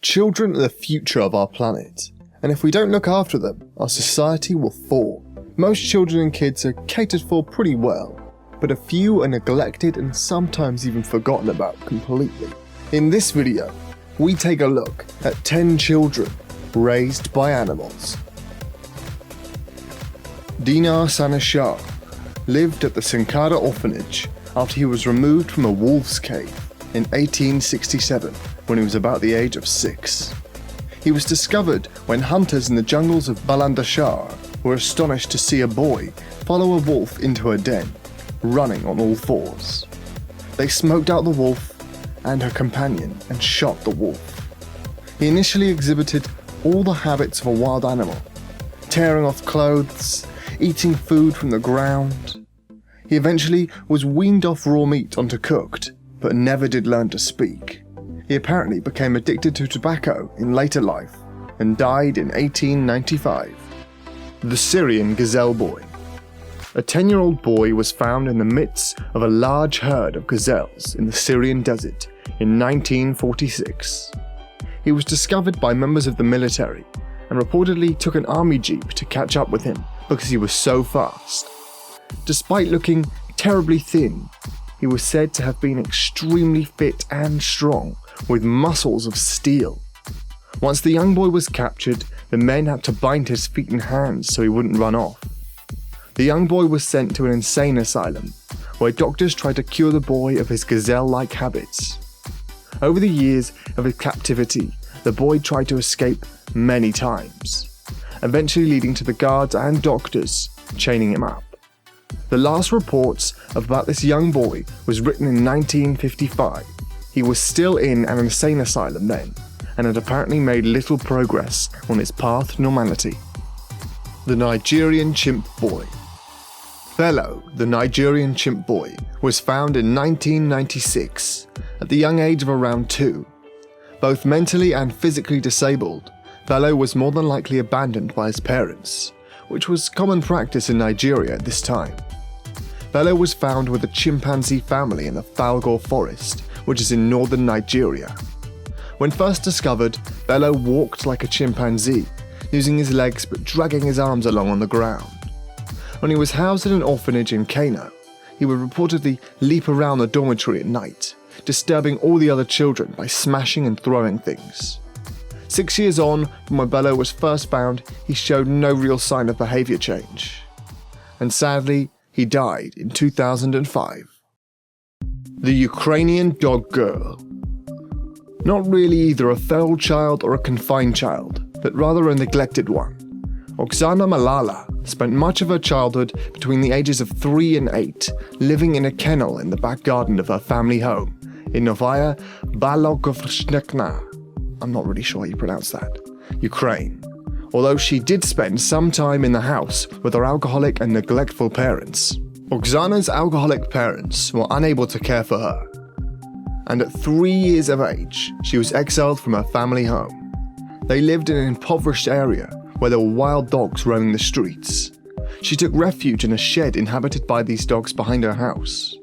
Children are the future of our planet, and if we don't look after them, our society will fall. Most children and kids are catered for pretty well, but a few are neglected and sometimes even forgotten about completely. In this video, we take a look at 10 children raised by animals. Dinar Sanashar lived at the Sankara orphanage after he was removed from a wolf's cave in 1867 when he was about the age of 6. He was discovered when hunters in the jungles of Bulandashar were astonished to see a boy follow a wolf into a den, running on all fours. They smoked out the wolf and her companion and shot the wolf. He initially exhibited all the habits of a wild animal, tearing off clothes, eating food from the ground. He eventually was weaned off raw meat onto cooked, but never did learn to speak. He apparently became addicted to tobacco in later life and died in 1895. The Syrian Gazelle Boy. A 10-year-old boy was found in the midst of a large herd of gazelles in the Syrian desert in 1946. He was discovered by members of the military and reportedly took an army jeep to catch up with him because he was so fast. Despite looking terribly thin, he was said to have been extremely fit and strong, with muscles of steel. Once the young boy was captured, the men had to bind his feet and hands so he wouldn't run off. The young boy was sent to an insane asylum, where doctors tried to cure the boy of his gazelle-like habits. Over the years of his captivity, the boy tried to escape many times, eventually leading to the guards and doctors chaining him up. The last reports about this young boy was written in 1955. He was still in an insane asylum then, and had apparently made little progress on his path to normality. The Nigerian Chimp Boy. Bello, the Nigerian chimp boy, was found in 1996 at the young age of around 2. Both mentally and physically disabled, Bello was more than likely abandoned by his parents, which was common practice in Nigeria at this time. Bello was found with a chimpanzee family in the Falgore forest, which is in northern Nigeria. When first discovered, Bello walked like a chimpanzee, using his legs but dragging his arms along on the ground. When he was housed in an orphanage in Kano, he would reportedly leap around the dormitory at night, disturbing all the other children by smashing and throwing things. 6 years on from when Bello was first found, he showed no real sign of behavior change. And sadly, he died in 2005. The Ukrainian Dog Girl. Not really either a feral child or a confined child, but rather a neglected one. Oksana Malala spent much of her childhood between the ages of 3 and 8, living in a kennel in the back garden of her family home in Novaya Balogovshnekna. I'm not really sure how you pronounce that. Ukraine. Although she did spend some time in the house with her alcoholic and neglectful parents. Oksana's alcoholic parents were unable to care for her, and at 3 years of age, she was exiled from her family home. They lived in an impoverished area where there were wild dogs roaming the streets. She took refuge in a shed inhabited by these dogs behind her house.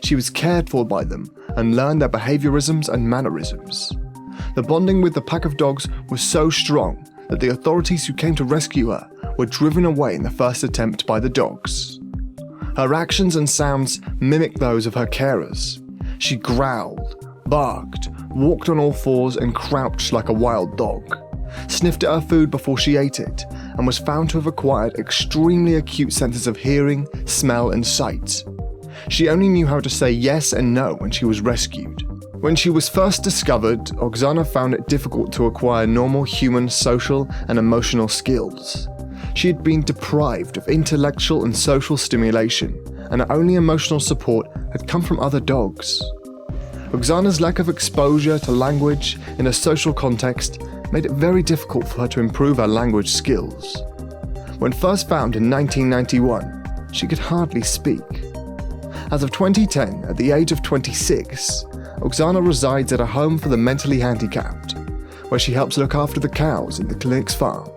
She was cared for by them and learned their behaviorisms and mannerisms. The bonding with the pack of dogs was so strong that the authorities who came to rescue her were driven away in the first attempt by the dogs. Her actions and sounds mimicked those of her carers. She growled, barked, walked on all fours and crouched like a wild dog, sniffed at her food before she ate it, and was found to have acquired extremely acute senses of hearing, smell and sight. She only knew how to say yes and no when she was rescued. When she was first discovered, Oksana found it difficult to acquire normal human social and emotional skills. She had been deprived of intellectual and social stimulation, and her only emotional support had come from other dogs. Oksana's lack of exposure to language in a social context made it very difficult for her to improve her language skills. When first found in 1991, she could hardly speak. As of 2010, at the age of 26, Oksana resides at a home for the mentally handicapped, where she helps look after the cows in the clinic's farm.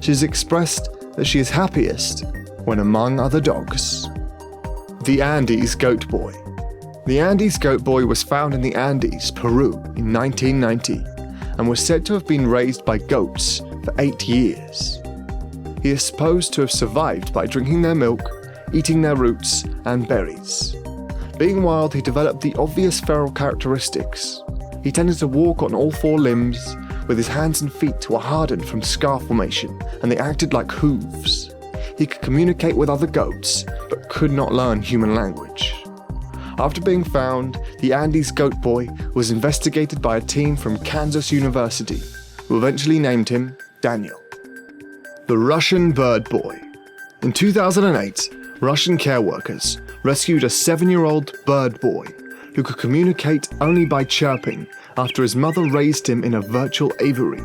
She has expressed that she is happiest when among other dogs. The Andes Goat Boy. The Andes Goat Boy was found in the Andes, Peru, in 1990, and was said to have been raised by goats for 8 years. He is supposed to have survived by drinking their milk, eating their roots and berries. Being wild, he developed the obvious feral characteristics. He tended to walk on all 4 limbs, with his hands and feet were hardened from scar formation, and they acted like hooves. He could communicate with other goats, but could not learn human language. After being found, the Andes goat boy was investigated by a team from Kansas University, who eventually named him Daniel. The Russian bird boy. In 2008, Russian care workers rescued a 7-year-old bird boy who could communicate only by chirping after his mother raised him in a virtual aviary.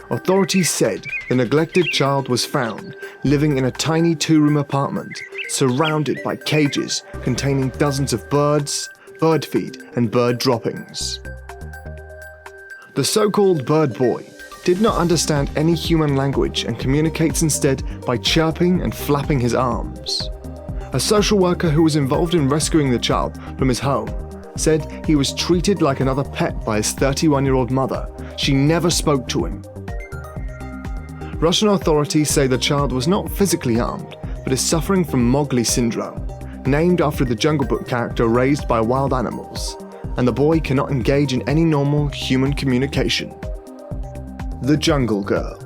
Authorities said the neglected child was found living in a tiny 2-room apartment surrounded by cages containing dozens of birds, bird feed, and bird droppings. The so-called bird boy did not understand any human language and communicates instead by chirping and flapping his arms. A social worker who was involved in rescuing the child from his home said he was treated like another pet by his 31-year-old mother. She never spoke to him. Russian authorities say the child was not physically harmed, but is suffering from Mowgli syndrome, named after the Jungle Book character raised by wild animals, and the boy cannot engage in any normal human communication. The Jungle Girl.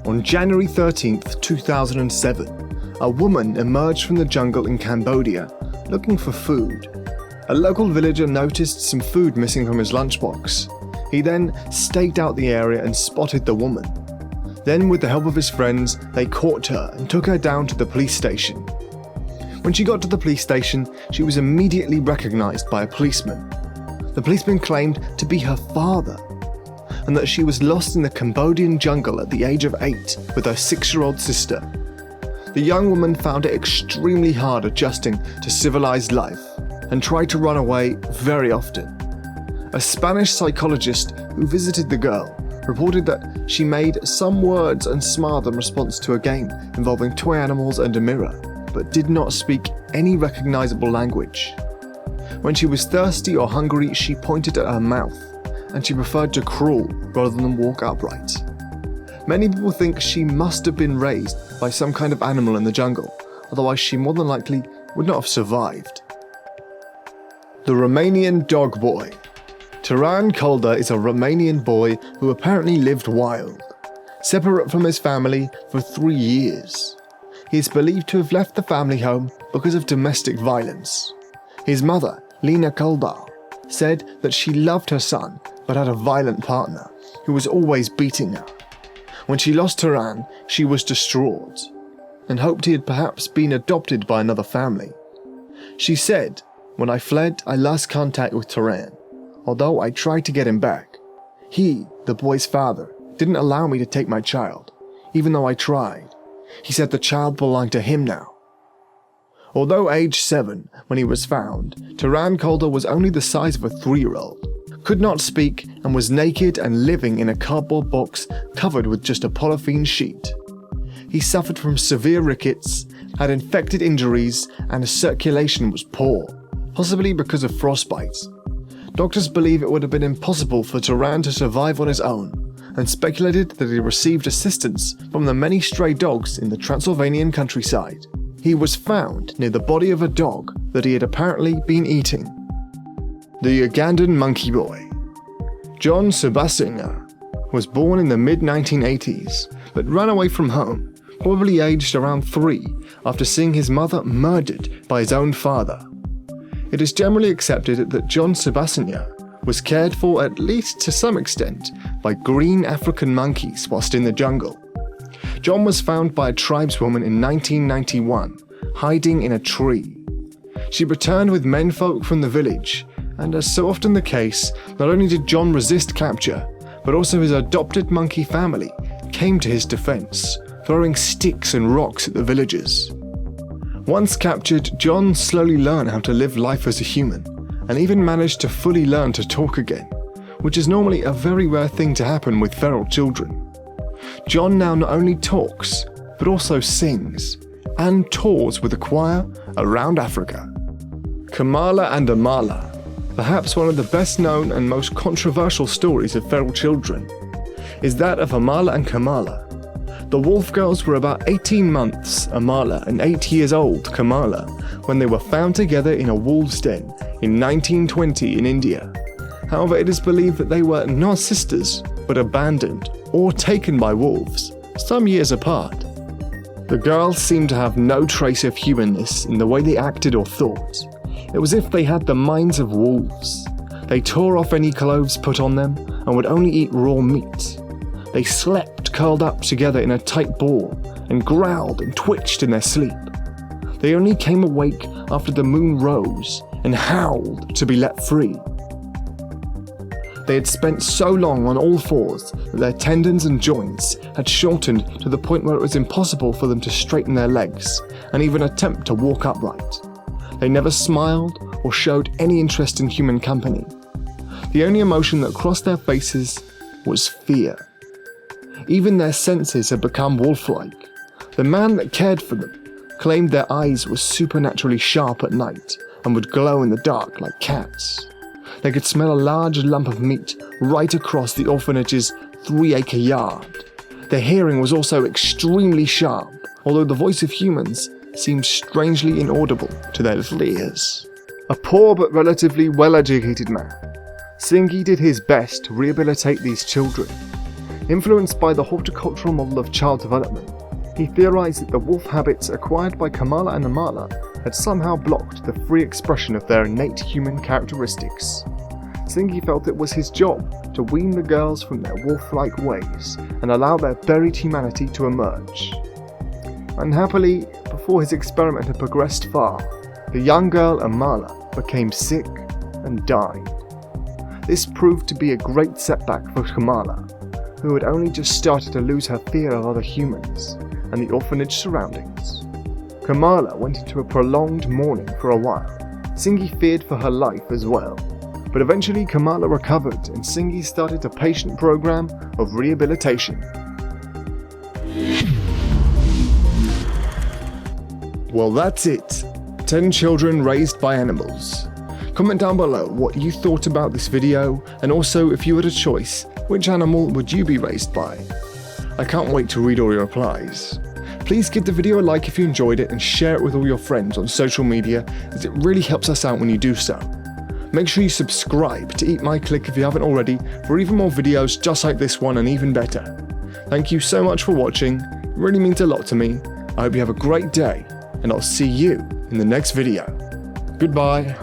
On January 13th, 2007, a woman emerged from the jungle in Cambodia looking for food. A local villager noticed some food missing from his lunchbox. He then staked out the area and spotted the woman. Then, with the help of his friends, they caught her and took her down to the police station. When she got to the police station, she was immediately recognized by a policeman. The policeman claimed to be her father, and that she was lost in the Cambodian jungle at the age of 8 with her 6-year-old sister. The young woman found it extremely hard adjusting to civilized life and tried to run away very often. A Spanish psychologist who visited the girl reported that she made some words and smiled in response to a game involving toy animals and a mirror, but did not speak any recognizable language. When she was thirsty or hungry, she pointed at her mouth, and she preferred to crawl rather than walk upright. Many people think she must have been raised by some kind of animal in the jungle, otherwise she more than likely would not have survived. The Romanian Dog Boy. Taran Kolda is a Romanian boy who apparently lived wild, separate from his family for 3 years. He is believed to have left the family home because of domestic violence. His mother, Lena Kolda, said that she loved her son but had a violent partner who was always beating her. When she lost Taran, she was distraught and hoped he had perhaps been adopted by another family. She said, "When I fled, I lost contact with Taran. Although I tried to get him back, he, the boy's father, didn't allow me to take my child, even though I tried. He said the child belonged to him now." Although age 7 when he was found, Taran Kolda was only the size of a 3-year-old, could not speak, and was naked and living in a cardboard box covered with just a polythene sheet. He suffered from severe rickets, had infected injuries, and his circulation was poor, possibly because of frostbite. Doctors believe it would have been impossible for Taran to survive on his own, and speculated that he received assistance from the many stray dogs in the Transylvanian countryside. He was found near the body of a dog that he had apparently been eating. The Ugandan Monkey Boy. John Sebasenya was born in the mid-1980s, but ran away from home, probably aged around 3, after seeing his mother murdered by his own father. It is generally accepted that John Sebasenya was cared for, at least to some extent, by green African monkeys whilst in the jungle. John was found by a tribeswoman in 1991, hiding in a tree. She returned with menfolk from the village, and as so often the case, not only did John resist capture, but also his adopted monkey family came to his defense, throwing sticks and rocks at the villagers. Once captured, John slowly learned how to live life as a human, and even managed to fully learn to talk again, which is normally a very rare thing to happen with feral children. John now not only talks, but also sings, and tours with a choir around Africa. Kamala and Amala, perhaps one of the best known and most controversial stories of feral children. is that of Amala and Kamala. The wolf girls were about 18 months, Amala, and 8 years old, Kamala, when they were found together in a wolf's den in 1920 in India. However, it is believed that they were not sisters, but abandoned or taken by wolves, some years apart. The girls seemed to have no trace of humanness in the way they acted or thought. It was as if they had the minds of wolves. They tore off any clothes put on them and would only eat raw meat. They slept curled up together in a tight ball and growled and twitched in their sleep. They only came awake after the moon rose and howled to be let free. They had spent so long on all fours that their tendons and joints had shortened to the point where it was impossible for them to straighten their legs and even attempt to walk upright. They never smiled or showed any interest in human company. The only emotion that crossed their faces was fear. Even their senses had become wolf-like. The man that cared for them claimed their eyes were supernaturally sharp at night and would glow in the dark like cats. They could smell a large lump of meat right across the orphanage's 3-acre yard. Their hearing was also extremely sharp, although the voice of humans seemed strangely inaudible to their little ears. A poor but relatively well-educated man, Singhi did his best to rehabilitate these children. Influenced by the horticultural model of child development, he theorized that the wolf habits acquired by Kamala and Amala had somehow blocked the free expression of their innate human characteristics. Singhi felt it was his job to wean the girls from their wolf-like ways and allow their buried humanity to emerge. Unhappily, before his experiment had progressed far, the young girl Amala became sick and died. This proved to be a great setback for Kamala, who had only just started to lose her fear of other humans and the orphanage surroundings. Kamala went into a prolonged mourning for a while. Singhi feared for her life as well, but eventually Kamala recovered and Singhi started a patient program of rehabilitation. Well, that's it. 10 children raised by animals. Comment down below what you thought about this video, and also if you had a choice, which animal would you be raised by? I can't wait to read all your replies. Please give the video a like if you enjoyed it and share it with all your friends on social media, as it really helps us out when you do so. Make sure you subscribe to Eat My Click if you haven't already for even more videos just like this one and even better. Thank you so much for watching, it really means a lot to me. I hope you have a great day, and I'll see you in the next video. Goodbye.